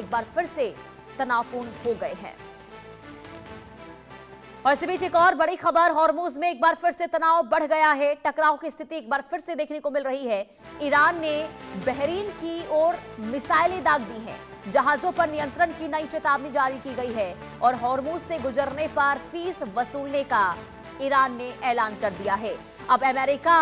एक बार फिर से तनावपूर्ण हो गए हैं। और इसी बीच एक और बड़ी खबर, हॉर्मुज में एक बार फिर से तनाव बढ़ गया है। टकराव की स्थिति एक बार फिर से देखने को मिल रही है। ईरान ने बहरीन की ओर मिसाइलें दाग दी हैं। जहाजों पर नियंत्रण की नई चेतावनी जारी की गई है और हॉर्मुज से गुजरने पर फीस वसूलने का ईरान ने ऐलान कर दिया है। अब अमेरिका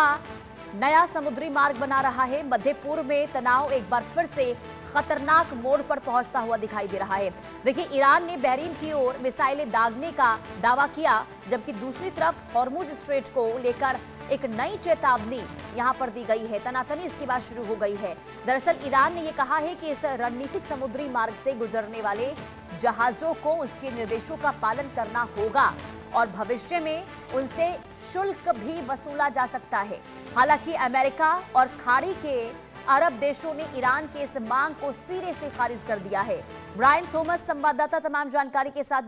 नया समुद्री मार्ग बना रहा है। मध्य पूर्व में तनाव एक बार फिर से खतरनाक मोड़ पर पहुंचता हुआ दिखाई दे रहा है। देखिए, ईरान ने बहरीन की ओर मिसाइलें दागने का दावा किया, जबकि दूसरी तरफ हॉर्मुज स्ट्रेट को लेकर एक नई चेतावनी यहां पर दी गई है। तनातनी इसके बाद शुरू हो गई है। दरअसल ईरान ने यह कहा है कि इस रणनीतिक समुद्री मार्ग से गुजरने वाले जहाजों को उसके निर्देशों का पालन करना होगा और भविष्य में उनसे शुल्क भी वसूला जा सकता है। हालांकि अमेरिका और खाड़ी के अरब देशों ने ईरान के इस मांग को सिरे से खारिज कर दिया है। ब्रायन थॉमस संवाददाता तमाम जानकारी के साथ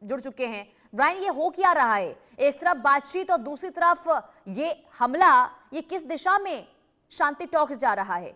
जुड़ चुके हैं। ब्रायन, ये हो क्या रहा है? एक तरफ बातचीत और दूसरी तरफ ये हमला, ये किस दिशा में शांति टॉक्स जा रहा है?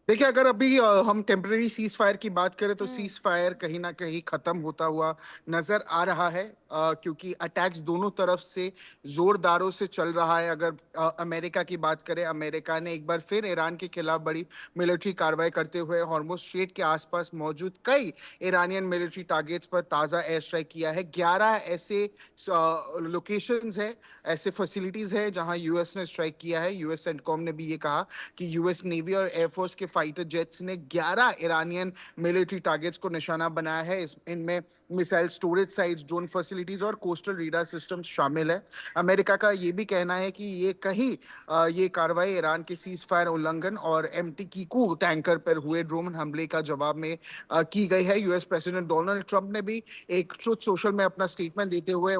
देखिए, अगर अभी हम टेम्पररी सीज फायर की बात करें तो सीज फायर कहीं ना कहीं खत्म होता हुआ नजर आ रहा है, क्योंकि अटैक्स दोनों तरफ से जोरदारों से चल रहा है। अगर अमेरिका की बात करें, अमेरिका ने एक बार फिर ईरान के खिलाफ बड़ी मिलिट्री कार्रवाई करते हुए हॉर्मुज स्ट्रेट के आसपास मौजूद कई ईरानियन मिलिट्री टारगेट्स पर ताज़ा एयर स्ट्राइक किया है। 11 ऐसे लोकेशंस है, ऐसे फैसिलिटीज है जहां यूएस ने स्ट्राइक किया है। यूएस सेंटकॉम ने भी ये कहा कि यूएस नेवी और एयरफोर्स के फाइटर जेट्स ने 11 ईरानियन मिलिट्री टारगेट्स को निशाना बनाया है। इनमें missile storage sites, drone facilities और कोस्टल रेडार सिस्टम्स शामिल है। अमेरिका का ये भी कहना है कि ये कार्रवाई ईरान के सीज फायर उल्लंघन और एमटी कीकू टैंकर पर हुए ड्रोन हमले का जवाब में की गई है। यूएस प्रेसिडेंट डोनाल्ड ट्रंप ने भी एक ट्रुथ सोशल में अपना स्टेटमेंट देते हुए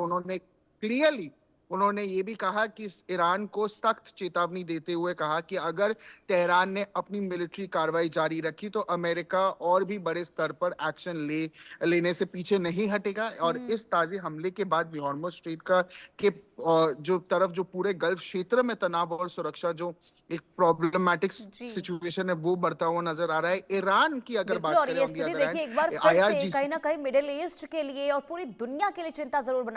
उन्होंने ये भी कहा कि ईरान को सख्त चेतावनी देते हुए कहा कि अगर तेहरान ने अपनी मिलिट्री कार्रवाई जारी रखी तो अमेरिका और भी बड़े स्तर पर एक्शन लेने से पीछे नहीं हटेगा। और इस ताजे हमले के बाद भी हॉर्मुज स्ट्रेट जो पूरे गल्फ क्षेत्र में तनाव और सुरक्षा जो एक प्रॉब्लमैटिक सिचुएशन है वो बढ़ता हुआ नजर आ रहा है। ईरान की अगर बात और करें, ये स्थिति देखिए एक बार फिर से कहीं ना कहीं मिडिल ईस्ट के लिए और पूरी दुनिया के लिए चिंता जरूर बना